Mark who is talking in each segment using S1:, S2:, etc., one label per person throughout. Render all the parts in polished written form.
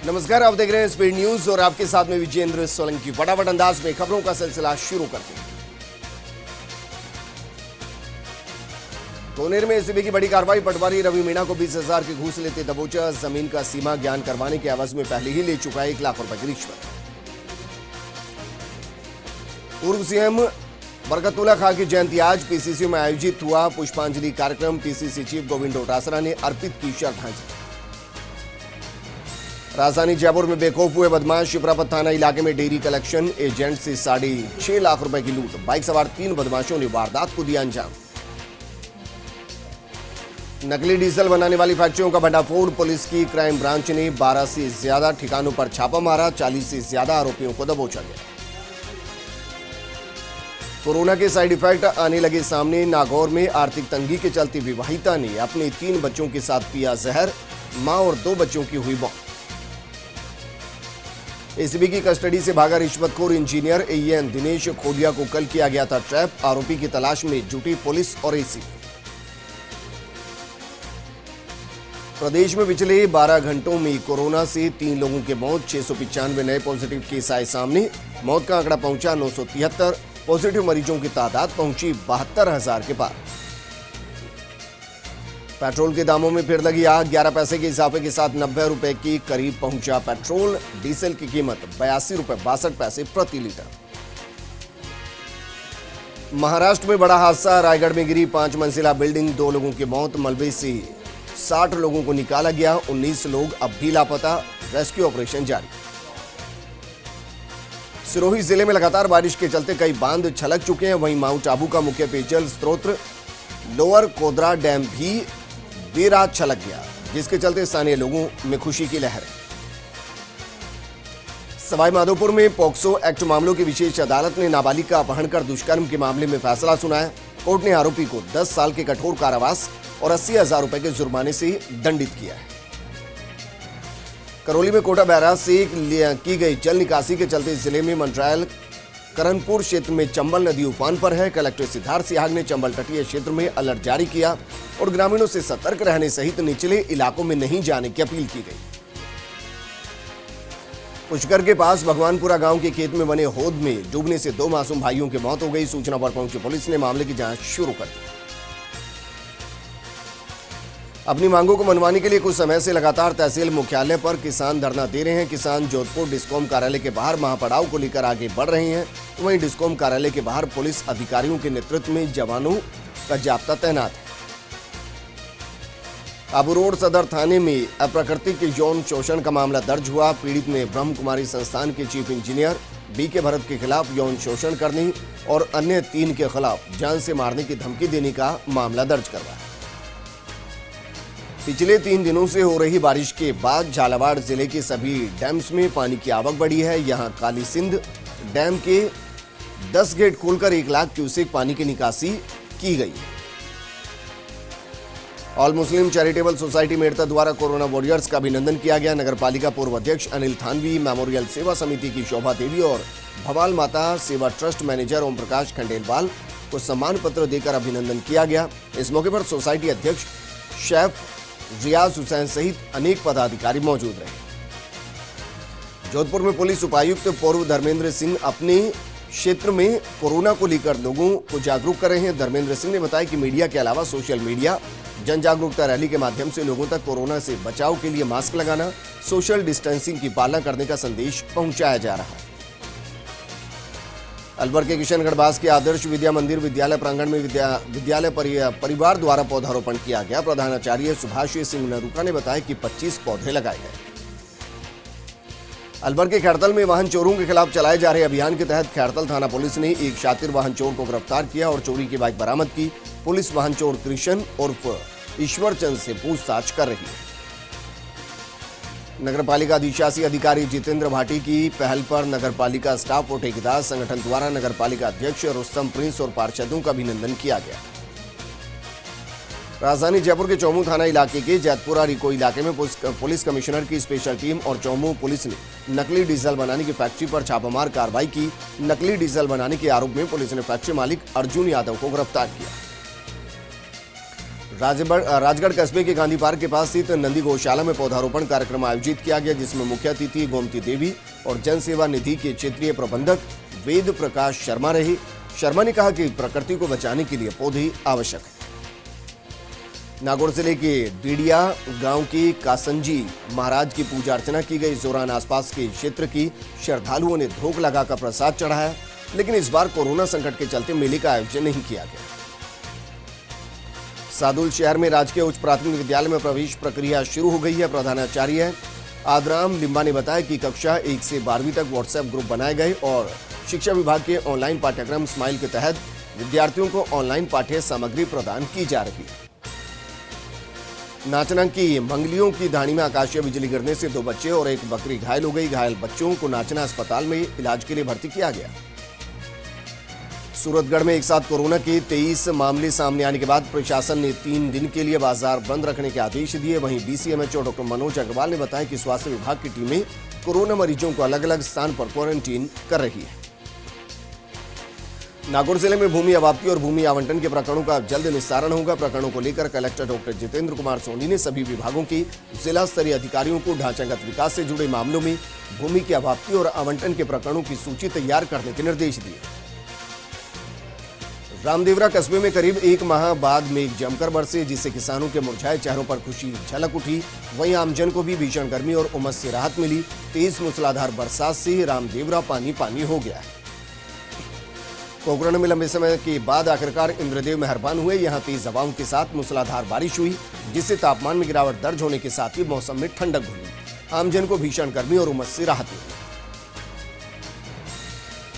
S1: नमस्कार, आप देख रहे हैं स्पीड न्यूज और आपके साथ में विजेंद्र सोलंकी। फटाफट अंदाज में खबरों का सिलसिला शुरू करते हैं। कोनेर में एसीबी की बड़ी कार्रवाई। पटवारी रवि मीणा को 20,000 की घूस लेते दबोचा। जमीन का सीमा ज्ञान करवाने के एवज में पहले ही ले चुका है 1 लाख रुपए की रिश्वत। पूर्व सीएम बरकतुल्ला खां की जयंती आज पीसीसी में आयोजित हुआ पुष्पांजलि कार्यक्रम। पीसीसी चीफ गोविंद डोटासरा ने अर्पित की श्रद्धांजलि। राजधानी जयपुर में बेखौफ हुए बदमाश। शिप्रापत थाना इलाके में डेयरी कलेक्शन एजेंट से 6.5 लाख रुपए की लूट। बाइक सवार 3 बदमाशों ने वारदात को दिया अंजाम। नकली डीजल बनाने वाली फैक्ट्रियों का भंडाफोड़। पुलिस की क्राइम ब्रांच ने 12 से ज्यादा ठिकानों पर छापा मारा। 40 से ज्यादा आरोपियों को दबोचा गया। कोरोना के साइड इफेक्ट आने लगे सामने। नागौर में आर्थिक तंगी के चलते विवाहिता ने अपने 3 बच्चों के साथ पिया जहर। मां और 2 बच्चों की हुई मौत। एसीबी की कस्टडी से भागा रिश्वतखोर इंजीनियर एएन दिनेश खोदिया को कल किया गया था ट्रैप। आरोपी की तलाश में जुटी पुलिस और एसीबी। प्रदेश में पिछले 12 घंटों में कोरोना से 3 लोगों की मौत। 695 नए पॉजिटिव केस आए सामने। मौत का आंकड़ा पहुंचा 973। पॉजिटिव मरीजों की तादाद पहुंची 72,000 के पार। पेट्रोल के दामों में फिर लगी आग। 11 पैसे के इजाफे के साथ 90 रुपए के करीब पहुंचा पेट्रोल। डीजल की कीमत 82 रुपए 62 पैसे प्रति लीटर। महाराष्ट्र में बड़ा हादसा। रायगढ़ में गिरी 5 मंजिला बिल्डिंग। 2 लोगों की मौत। मलबे से 60 लोगों को निकाला गया। 19 लोग अब भी लापता। रेस्क्यू ऑपरेशन जारी। सिरोही जिले में लगातार बारिश के चलते कई बांध छलक चुके हैं। वहीं माउंट आबू का मुख्य पेयजल स्रोत लोअर कोदरा डैम भी देर रात छलक गया, जिसके चलते स्थानीय लोगों में खुशी की लहर है। सवाईमाधोपुर में पॉक्सो एक्ट मामलों की विशेष अदालत ने नाबालिग का अपहरण कर दुष्कर्म के मामले में फैसला सुनाया। कोर्ट ने आरोपी को 10 साल के कठोर कारावास और 80,000 रुपए के जुर्माने से दंडित किया है। करौली में कोटा बैराज से की गई जल निकासी के चलते जिले में मंडरायल करणपुर क्षेत्र में चंबल नदी उफान पर है। कलेक्टर सिद्धार्थ सिहाग ने चंबल तटीय क्षेत्र में अलर्ट जारी किया और ग्रामीणों से सतर्क रहने सहित निचले इलाकों में नहीं जाने की अपील की गई। पुष्कर के पास भगवानपुरा गांव के खेत में बने होद में डूबने से 2 मासूम भाइयों की मौत हो गई। सूचना पर पहुंची पुलिस ने मामले की जांच शुरू कर दी। अपनी मांगों को मनवाने के लिए कुछ समय से लगातार तहसील मुख्यालय पर किसान धरना दे रहे हैं। किसान जोधपुर डिस्कॉम कार्यालय के बाहर महापड़ाव को लेकर आगे बढ़ रहे हैं। तो वहीं डिस्कॉम कार्यालय के बाहर पुलिस अधिकारियों के नेतृत्व में जवानों का जाब्ता तैनात है। आबू रोड सदर थाने में अप्राकृतिक यौन शोषण का मामला दर्ज हुआ। पीड़ित ने ब्रह्म कुमारी संस्थान के चीफ इंजीनियर बीके भरत के खिलाफ यौन शोषण करने और अन्य 3 के खिलाफ जान से मारने की धमकी देने का मामला दर्ज करवाया। पिछले 3 दिनों से हो रही बारिश के बाद झालावाड़ जिले के सभी डैम्स में पानी की आवक बढ़ी है। यहां काली सिंध डैम के 10 गेट खोलकर 1 लाख क्यूसेक पानी की निकासी की गई है। ऑल मुस्लिम चैरिटेबल सोसाइटी मेड़ता द्वारा कोरोना वॉरियर्स का अभिनंदन किया गया। नगर पालिका पूर्व अध्यक्ष अनिल थानवी, मेमोरियल सेवा समिति की शोभा देवी और भवाल माता सेवा ट्रस्ट मैनेजर ओम प्रकाश खंडेलवाल को सम्मान पत्र देकर अभिनंदन किया गया। इस मौके पर सोसाइटी अध्यक्ष शेफ रियाज हुसैन सहित अनेक पदाधिकारी मौजूद रहे। जोधपुर में पुलिस उपायुक्त पूर्व धर्मेंद्र सिंह अपने क्षेत्र में कोरोना को लेकर लोगों को जागरूक कर रहे हैं। धर्मेंद्र सिंह ने बताया कि मीडिया के अलावा सोशल मीडिया जन जागरूकता रैली के माध्यम से लोगों तक कोरोना से बचाव के लिए मास्क लगाना, सोशल डिस्टेंसिंग की पालना करने का संदेश पहुंचाया जा रहा है। अलवर के किशनगढ़ बास के आदर्श विद्या मंदिर विद्यालय प्रांगण में विद्यालय परिवार द्वारा पौधारोपण किया गया। प्रधानाचार्य सुभाष सिंह नरूका ने बताया कि 25 पौधे लगाए गए। अलवर के खैरतल में वाहन चोरों के खिलाफ चलाए जा रहे अभियान के तहत खैरतल थाना पुलिस ने एक शातिर वाहन चोर को गिरफ्तार किया और चोरी की बाइक बरामद की। पुलिस वाहन चोर कृष्ण उर्फ ईश्वर चंद से पूछताछ कर रही है। नगरपालिका अधिशासी अधिकारी जितेंद्र भाटी की पहल पर नगरपालिका स्टाफ और ठेकेदार संगठन द्वारा नगरपालिका अध्यक्ष रुस्तम प्रिंस और पार्षदों का अभिनंदन किया गया। राजधानी जयपुर के चौमू थाना इलाके के जैतपुरा रिको इलाके में पुलिस कमिश्नर की स्पेशल टीम और चौमू पुलिस ने नकली डीजल बनाने की फैक्ट्री पर छापामार कार्रवाई की। नकली डीजल बनाने के आरोप में पुलिस ने फैक्ट्री मालिक अर्जुन यादव को गिरफ्तार किया। राजगढ़ कस्बे के गांधी पार्क के पास स्थित नंदी गौशाला में पौधारोपण कार्यक्रम आयोजित किया गया, जिसमें मुख्य अतिथि गोमती देवी और जन सेवा निधि के क्षेत्रीय प्रबंधक वेद प्रकाश शर्मा रहे। शर्मा ने कहा कि प्रकृति को बचाने के लिए पौधे आवश्यक है। नागौर जिले के डीडिया गांव की कासंजी महाराज की पूजा अर्चना की गई। इस दौरान आसपास के क्षेत्र की श्रद्धालुओं ने धोख लगाकर प्रसाद चढ़ाया, लेकिन इस बार कोरोना संकट के चलते मेले का आयोजन नहीं किया गया। सादुल शहर में राजकीय उच्च प्राथमिक विद्यालय में प्रवेश प्रक्रिया शुरू हो गई है। प्रधानाचार्य आदराम लिम्बा ने बताया कि कक्षा 1 से 12वीं तक व्हाट्सएप ग्रुप बनाए गए और शिक्षा विभाग के ऑनलाइन पाठ्यक्रम स्माइल के तहत विद्यार्थियों को ऑनलाइन पाठ्य सामग्री प्रदान की जा रही है। नाचना की मंगलियों की धानी में आकाशीय बिजली गिरने से 2 बच्चे और 1 बकरी घायल हो गई। घायल बच्चों को नाचना अस्पताल में इलाज के लिए भर्ती किया गया। सूरतगढ़ में एक साथ कोरोना के 23 मामले सामने आने के बाद प्रशासन ने 3 दिन के लिए बाजार बंद रखने के आदेश दिए। वहीं डीसीएमएचओ डॉक्टर मनोज अग्रवाल ने बताया कि स्वास्थ्य विभाग की टीमें कोरोना मरीजों को अलग अलग स्थान पर क्वारंटीन कर रही है। नागौर जिले में भूमि अबाप्ती और भूमि आवंटन के प्रकरणों का जल्द निस्तारण होगा। प्रकरणों को लेकर कलेक्टर डॉक्टर जितेंद्र कुमार सोनी ने सभी विभागों के जिला स्तरीय अधिकारियों को ढांचागत विकास से जुड़े मामलों में भूमि की अबाप्ती और आवंटन के प्रकरणों की सूची तैयार करने के निर्देश दिए। रामदेवरा कस्बे में करीब 1 माह बाद मेघ जमकर बरसे, जिससे किसानों के मुरझाए चेहरों पर खुशी झलक उठी। वहीं आमजन को भी भीषण गर्मी और उमस से राहत मिली। तेज मूसलाधार बरसात से रामदेवरा पानी पानी हो गया है। पोखरण में लंबे समय के बाद आखिरकार इंद्रदेव मेहरबान हुए। यहां तेज हवाओं के साथ मूसलाधार बारिश हुई, जिससे तापमान में गिरावट दर्ज होने के साथ ही मौसम में ठंडक घुली। आमजन को भीषण गर्मी और उमस से राहत मिली।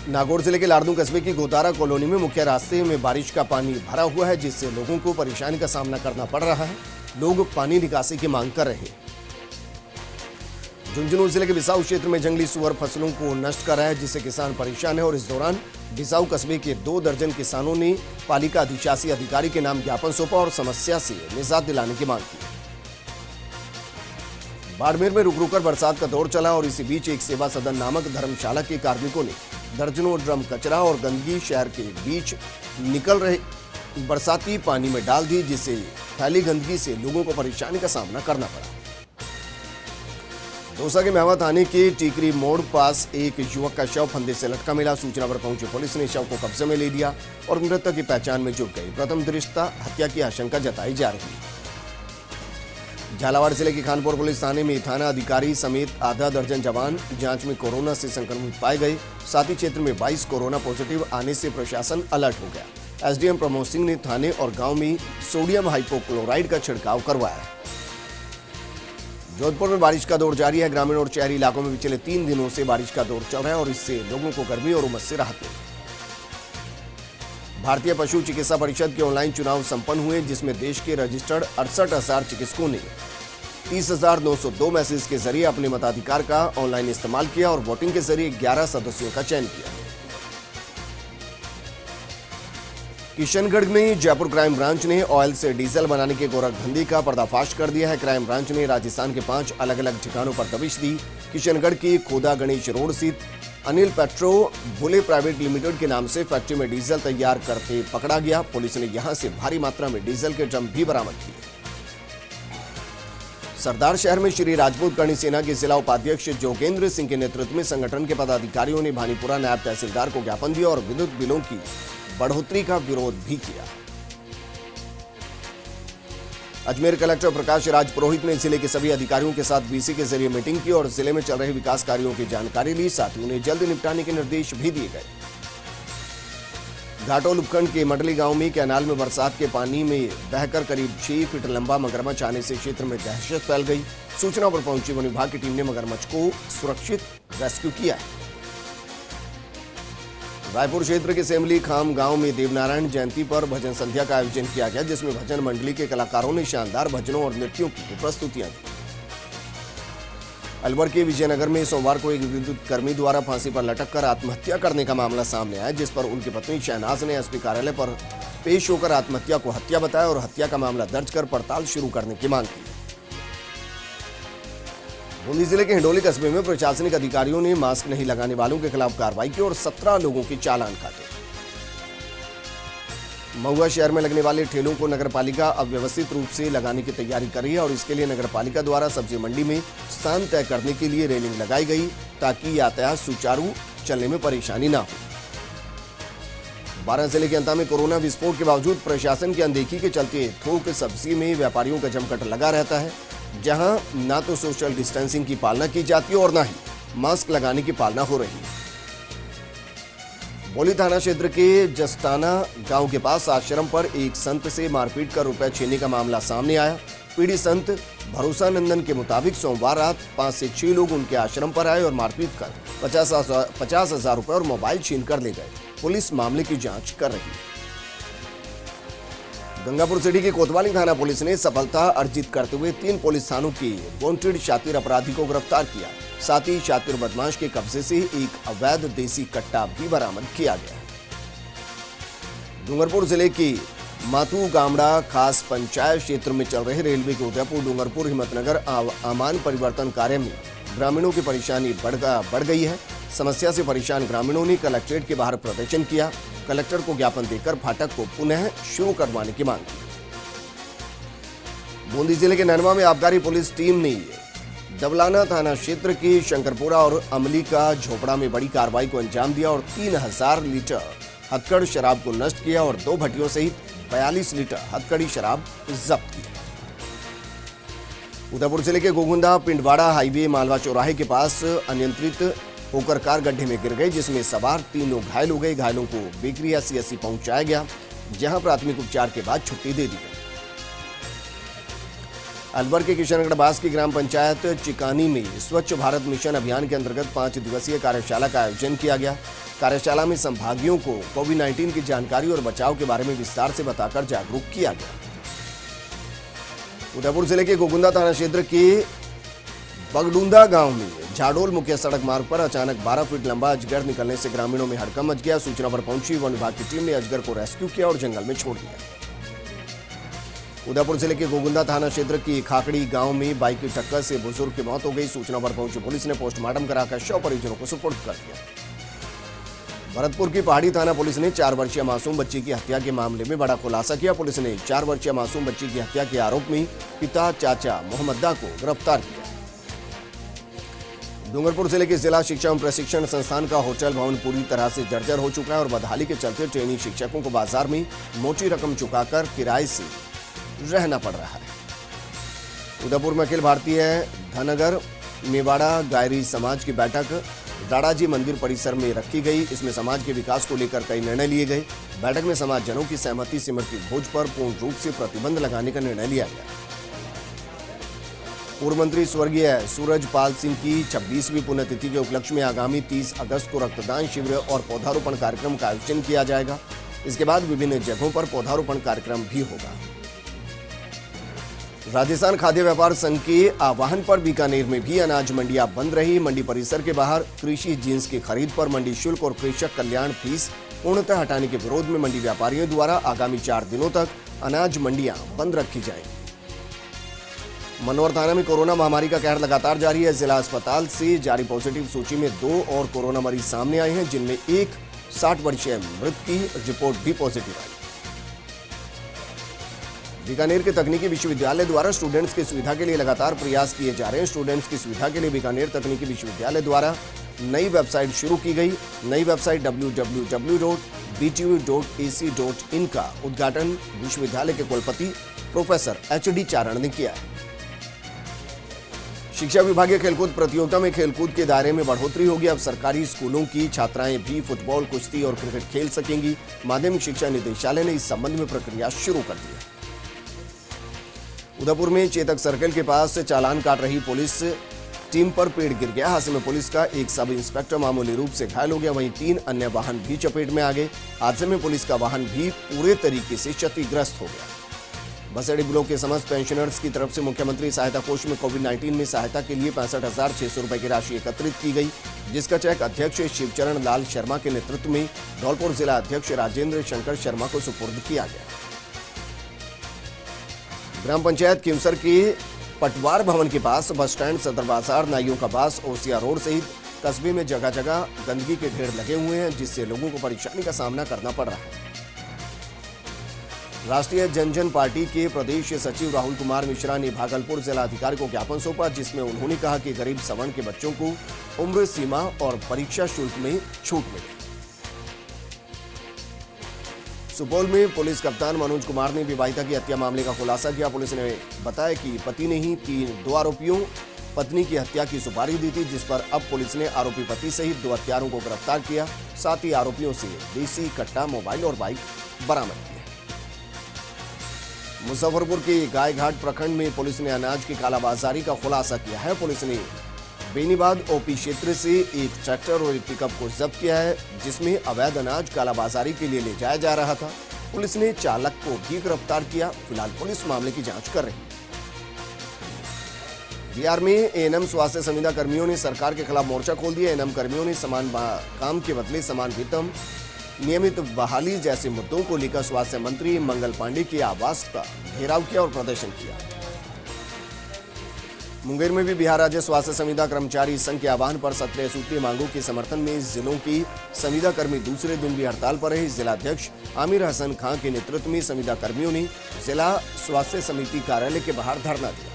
S1: नागौर जिले के लाड़दू कस्बे की गोतारा कॉलोनी में मुख्य रास्ते में बारिश का पानी भरा हुआ है, जिससे लोगों को परेशानी का सामना करना पड़ रहा है। लोग पानी निकासी की मांग कर रहे हैं। झुंझुनू जिले के बिसाऊ क्षेत्र में जंगली सुअर फसलों को नष्ट कर रहा है, जिससे किसान परेशान है और इस दौरान बिसाऊ कस्बे के 2 दर्जन किसानों ने पालिका अधिशासी अधिकारी के नाम ज्ञापन सौंपा और समस्या से निजात दिलाने की मांग की। बाड़मेर में रुक रुककर बरसात का दौर चला और इसी बीच एक सेवा सदन नामक धर्मशाला के कार्मिकों ने दर्जनों ड्रम कचरा और गंदगी शहर के बीच निकल रहे बरसाती पानी में डाल दी, जिससे फैली गंदगी से लोगों को परेशानी का सामना करना पड़ा। दौसा के मेवा थाने के टीकरी मोड़ पास एक युवक का शव फंदे से लटका मिला। सूचना पर पहुंची पुलिस ने शव को कब्जे में ले लिया और मृतक की पहचान में जुट गई। प्रथम दृष्टया हत्या की आशंका जताई जा रही है। झालावाड़ जिले के खानपुर पुलिस थाने में थाना अधिकारी समेत आधा दर्जन जवान जांच में कोरोना से संक्रमित पाए गए। साथ ही क्षेत्र में 22 कोरोना पॉजिटिव आने से प्रशासन अलर्ट हो गया। एसडीएम प्रमोद सिंह ने थाने और गांव में सोडियम हाइपोक्लोराइड का छिड़काव करवाया। जोधपुर में बारिश का दौर जारी है। ग्रामीण और शहरी इलाकों में पिछले 3 दिनों से बारिश का दौर चल रहा है और इससे लोगों को गर्मी और उमस से राहत मिली। भारतीय पशु चिकित्सा परिषद के ऑनलाइन चुनाव संपन्न हुए, जिसमें देश के रजिस्टर्ड 68,000 चिकित्सकों ने 30,902 मैसेज के जरिए अपने मताधिकार का ऑनलाइन इस्तेमाल किया और वोटिंग के जरिए 11 सदस्यों का चयन किया। किशनगढ़ में जयपुर क्राइम ब्रांच ने ऑयल से डीजल बनाने के गोरखधंधे का पर्दाफाश कर दिया है। क्राइम ब्रांच ने राजस्थान के 5 अलग अलग ठिकानों पर दबिश दी। किशनगढ़ की खोदा गणेश रोड स्थित अनिल पेट्रो बुले प्राइवेट लिमिटेड के नाम से फैक्ट्री में डीजल तैयार करते पकड़ा गया। पुलिस ने यहां से भारी मात्रा में डीजल के ड्रम भी बरामद किए। सरदार शहर में श्री राजपूत करणी सेना के जिला उपाध्यक्ष जोगेंद्र सिंह के नेतृत्व में संगठन के पदाधिकारियों ने भानीपुरा नायब तहसीलदार को ज्ञापन दिया और विद्युत बिलों की बढ़ोतरी का विरोध भी किया। अजमेर कलेक्टर प्रकाश राज पुरोहित ने जिले के सभी अधिकारियों के साथ वीसी के जरिए मीटिंग की और जिले में चल रहे विकास कार्यों की जानकारी ली। साथ ही उन्हें जल्द निपटाने के निर्देश भी दिए गए। घाटोल उपखंड के मडली गांव में कैनाल में बरसात के पानी में बहकर करीब 6 फीट लंबा मगरमच्छ आने से क्षेत्र में दहशत फैल गई। सूचना पर पहुंची वन विभाग की टीम ने मगरमच्छ को सुरक्षित रेस्क्यू किया। रायपुर क्षेत्र के सेमली खाम गांव में देवनारायण जयंती पर भजन संध्या का आयोजन किया गया, जिसमें भजन मंडली के कलाकारों ने शानदार भजनों और नृत्यों की प्रस्तुतियां दी। अलवर के विजयनगर में सोमवार को एक विद्युत कर्मी द्वारा फांसी पर लटककर आत्महत्या करने का मामला सामने आया, जिस पर उनकी पत्नी शहनाज ने एसपी कार्यालय पर पेश होकर आत्महत्या को हत्या बताया और हत्या का मामला दर्ज कर पड़ताल शुरू करने की मांग की। बूंदी जिले के हिंडोली कस्बे में प्रशासनिक अधिकारियों ने मास्क नहीं लगाने वालों के खिलाफ कार्रवाई की और 17 लोगों के चालान काटे। महुआ शहर में लगने वाले ठेलों को नगर पालिका अब व्यवस्थित रूप से लगाने की तैयारी कर रही है और इसके लिए नगर पालिका द्वारा सब्जी मंडी में स्थान तय करने के लिए रेलिंग लगाई गई ताकि यातायात सुचारू चलने में परेशानी ना हो। बारां जिले के अंता में कोरोना विस्फोट के बावजूद प्रशासन की अनदेखी के चलते थोक सब्जी में व्यापारियों का जमघट लगा रहता है, जहां ना तो सोशल डिस्टेंसिंग की पालना की जाती है और ना ही मास्क लगाने की पालना हो रही है। बोली थाना क्षेत्र के जस्ताना गांव के पास आश्रम पर एक संत से मारपीट कर रुपए छीनने का मामला सामने आया। पीड़ित संत भरोसा नंदन के मुताबिक सोमवार रात 5 से 6 लोग उनके आश्रम पर आए और मारपीट कर 50,000 रुपए और मोबाइल छीन कर ले गए। पुलिस मामले की जांच कर रही है। गंगापुर सिटी की कोतवाली थाना पुलिस ने सफलता अर्जित करते हुए 3 पुलिस थानों के वांटेड शातिर अपराधी को गिरफ्तार किया। साथ ही शातिर बदमाश के कब्जे से एक अवैध देसी कट्टा भी बरामद किया गया। डूंगरपुर जिले की मातू गामड़ा खास पंचायत क्षेत्र में चल रहे रेलवे के उदयपुर डूंगरपुर हिम्मतनगर आमान परिवर्तन कार्य में ग्रामीणों की परेशानी बढ़ गई है। समस्या से परेशान ग्रामीणों ने कलेक्ट्रेट के बाहर प्रदर्शन किया। कलेक्टर को ज्ञापन देकर फाटक को पुनः शुरू करवाने की मांग की। बूंदी जिले के ननवा में आबकारी पुलिस टीम ने डबलाना थाना क्षेत्र के शंकरपुरा और अमली का झोपड़ा में बड़ी कार्रवाई को अंजाम दिया और 3000 लीटर हथकड़ शराब को नष्ट किया और 2 भट्टियों सहित 42 लीटर हथकड़ी शराब जब्त की। उदयपुर जिले के गोगुंदा पिंडवाड़ा हाईवे मालवा चौराहे के पास अनियंत्रित होकर कार गड्ढे में गिर गई, जिसमें सवार 3 लोग घायल हो गए। घायलों को बेकरिया CSC पहुंचाया गया, जहां प्राथमिक उपचार के बाद छुट्टी दे दी गई। अलवर के किशनगढ़ बास की ग्राम पंचायत चिकानी में स्वच्छ भारत मिशन अभियान के अंतर्गत 5 दिवसीय कार्यशाला का आयोजन किया गया। कार्यशाला में संभागियों को कोविड-19 की जानकारी और बचाव के बारे में विस्तार से बताकर जागरूक किया गया। उदयपुर जिले के गोगुंदा थाना क्षेत्र के बगडूंदा गांव में झाडोल मुख्य सड़क मार्ग पर अचानक 12 फीट लंबा अजगर निकलने से ग्रामीणों में हड़कंप मच गया। सूचना पर पहुंची वन विभाग की टीम ने अजगर को रेस्क्यू किया और जंगल में छोड़ दिया। उदयपुर जिले के गोगुंदा थाना क्षेत्र की खाकड़ी गांव में बाइक की टक्कर से बुजुर्ग की मौत हो गई। सूचना पर पहुंची पुलिस ने पोस्टमार्टम कराकर शव परिजनों को सुपुर्द कर दिया। भरतपुर की पहाड़ी थाना पुलिस ने 4 वर्षीय मासूम बच्ची की हत्या के मामले में बड़ा खुलासा किया। पुलिस ने 4 वर्षीय मासूम बच्ची की हत्या के आरोप में पिता चाचा मोहम्मदा को गिरफ्तार किया। डूंगरपुर जिले के जिला शिक्षा एवं प्रशिक्षण संस्थान का होटल भवन पूरी तरह से जर्जर हो चुका है और बदहाली के चलते ट्रेनी शिक्षकों को बाजार में मोटी रकम चुकाकर किराए से रहना पड़ रहा है। उदयपुर में अखिल भारतीय धनगर मेवाड़ा गायरी समाज की बैठक दादाजी मंदिर परिसर में रखी गई। इसमें समाज के विकास को लेकर कई निर्णय लिए गए। बैठक में समाजजनों की सहमति से मृत्यु भोज पर पूर्ण रूप से प्रतिबंध लगाने का निर्णय लिया गया। पूर्व मंत्री स्वर्गीय सूरजपाल सिंह की 26वीं पुण्यतिथि के उपलक्ष्य में आगामी 30 अगस्त को रक्तदान शिविर और पौधारोपण कार्यक्रम का आयोजन किया जाएगा। इसके बाद विभिन्न जगहों पर पौधारोपण कार्यक्रम भी होगा। राजस्थान खाद्य व्यापार संघ के आह्वान पर बीकानेर में भी अनाज मंडियां बंद रही। मंडी परिसर के बाहर कृषि जींस की खरीद पर मंडी शुल्क और कृषक कल्याण फीस पूर्णतः हटाने के विरोध में मंडी व्यापारियों द्वारा आगामी 4 दिनों तक अनाज मंडियां बंद रखी जाएंगी। मनोहर थाना में कोरोना महामारी का कहर लगातार जारी है। जिला अस्पताल से जारी पॉजिटिव सूची में 2 और कोरोना मरीज सामने आए हैं, जिनमें एक 60 वर्षीय मृत की रिपोर्ट भी पॉजिटिव आई। बीकानेर के तकनीकी विश्वविद्यालय द्वारा स्टूडेंट्स की सुविधा के लिए लगातार प्रयास किए जा रहे हैं। स्टूडेंट्स की सुविधा के लिए बीकानेर तकनीकी विश्वविद्यालय द्वारा नई वेबसाइट शुरू की गई। नई वेबसाइट www.btu.ac.in का उद्घाटन विश्वविद्यालय के कुलपति प्रोफेसर HD चारण ने किया है। शिक्षा विभागीय खेलकूद प्रतियोगिता में खेलकूद के दायरे में बढ़ोतरी होगी। अब सरकारी स्कूलों की छात्राएं भी फुटबॉल, कुश्ती और क्रिकेट खेल सकेंगी। माध्यमिक शिक्षा निदेशालय ने इस संबंध में प्रक्रिया शुरू कर दी है। उदयपुर में चेतक सर्कल के पास चालान काट रही पुलिस टीम पर पेड़ गिर गया। हादसे में पुलिस का एक सब इंस्पेक्टर मामूली रूप से घायल हो गया, वहीं 3 अन्य वाहन भी चपेट में आ गए। हादसे में पुलिस का वाहन भी पूरे तरीके से क्षतिग्रस्त हो गया। बसेड़ी ब्लॉक के समस्त पेंशनर्स की तरफ से मुख्यमंत्री सहायता कोष में कोविड-19 में सहायता के लिए 65,600 रुपए की राशि एकत्रित की गई, जिसका चेक अध्यक्ष शिवचरण लाल शर्मा के नेतृत्व में धौलपुर जिला अध्यक्ष राजेंद्र शंकर शर्मा को सुपुर्द किया गया। ग्राम पंचायत किमसर के पटवार भवन के पास बस स्टैंड, सदर बाजार, नाइयों का बास, ओसिया रोड सहित कस्बे में जगह जगह गंदगी के ढेर लगे हुए हैं, जिससे लोगों को परेशानी का सामना करना पड़ रहा है। राष्ट्रीय जनजन पार्टी के प्रदेश सचिव राहुल कुमार मिश्रा ने भागलपुर जिला अधिकारी को ज्ञापन सौंपा, जिसमें उन्होंने कहा कि गरीब सवर्ण के बच्चों को उम्र सीमा और परीक्षा शुल्क में छूट मिले। सुपौल में पुलिस कप्तान मनोज कुमार ने विवाहिता की हत्या मामले का खुलासा किया। पुलिस ने बताया कि पति ने ही दो आरोपियों पत्नी की हत्या की सुपारी दी थी, जिस पर अब पुलिस ने आरोपी पति सहित 2 हत्यारों को गिरफ्तार किया। साथ ही आरोपियों से देसी कट्टा, मोबाइल और बाइक बरामद किए। मुजफ्फरपुर के गायघाट प्रखंड में पुलिस ने अनाज की कालाबाजारी का खुलासा किया है। पुलिस ने बेनीबाद ओपी क्षेत्र से एक ट्रैक्टर और एक पिकअप को जब्त किया है, जिसमें अवैध अनाज कालाबाजारी के लिए ले जाया जा रहा था। पुलिस ने चालक को भी गिरफ्तार किया। फिलहाल पुलिस मामले की जांच कर रही है। बिहार में एएनएम स्वास्थ्य संविदा कर्मियों ने सरकार के खिलाफ मोर्चा खोल दिया। एएनएम कर्मियों ने समान काम के बदले समान वेतन, नियमित बहाली जैसे मुद्दों को लेकर स्वास्थ्य मंत्री मंगल पांडे के आवास का घेराव किया और प्रदर्शन किया। मुंगेर में भी बिहार राज्य स्वास्थ्य संविदा कर्मचारी संघ के आह्वान पर 17 सूत्रीय मांगों के समर्थन में जिलों की संविदा कर्मी दूसरे दिन भी हड़ताल पर रहे। जिलाध्यक्ष आमिर हसन खां के नेतृत्व में संविदा कर्मियों ने जिला स्वास्थ्य समिति कार्यालय के बाहर धरना दिया।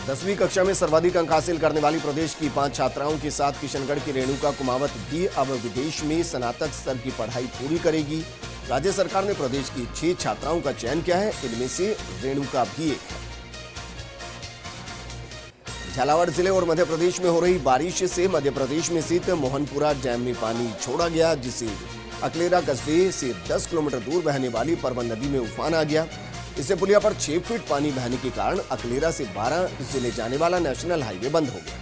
S1: 10वीं कक्षा में सर्वाधिक अंक हासिल करने वाली प्रदेश की 5 छात्राओं के साथ किशनगढ़ की रेणुका कुमावत भी अब विदेश में स्नातक स्तर की पढ़ाई पूरी करेगी। राज्य सरकार ने प्रदेश की 6 छात्राओं का चयन किया है, इनमें से रेणुका भी एक है। झालावाड़ जिले और मध्य प्रदेश में हो रही बारिश से मध्य प्रदेश में स्थित मोहनपुरा डैम में पानी छोड़ा गया, जिससे अकलेरा कस्बे से 10 किलोमीटर दूर बहने वाली परवन नदी में उफान आ गया। इससे पुलिया पर 6 फीट पानी बहने के कारण अकलेरा से 12 जिले जाने वाला नेशनल हाईवे बंद हो गया।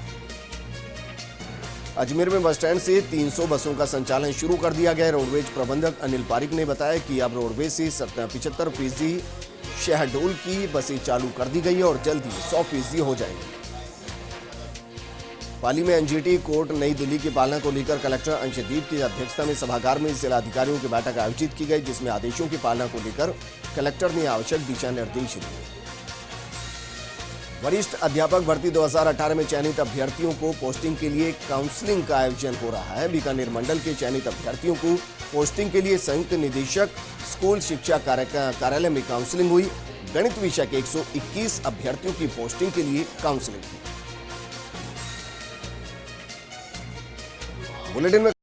S1: अजमेर में बस स्टैंड से 300 बसों का संचालन शुरू कर दिया गया। रोडवेज प्रबंधक अनिल पारिक ने बताया कि अब रोडवेज से 75% शहडोल की बसें चालू कर दी गई है और जल्द ही 100% हो जाएंगी। पाली में एनजीटी कोर्ट नई दिल्ली की पालना को लेकर कलेक्टर अंशदीप की अध्यक्षता में सभागार में जिला अधिकारियों की बैठक आयोजित की गई, जिसमें आदेशों की पालना को लेकर कलेक्टर ने आवश्यक दिशा निर्देश दिए। वरिष्ठ अध्यापक भर्ती 2018 में चयनित अभ्यर्थियों को पोस्टिंग के लिए काउंसलिंग का आयोजन हो रहा है। बीकानेर मंडल के चयनित अभ्यर्थियों को पोस्टिंग के लिए संयुक्त निदेशक स्कूल शिक्षा कार्यालय में काउंसलिंग हुई। गणित विषय के 121 अभ्यर्थियों की पोस्टिंग के लिए काउंसलिंग हुई। बुलेटिन में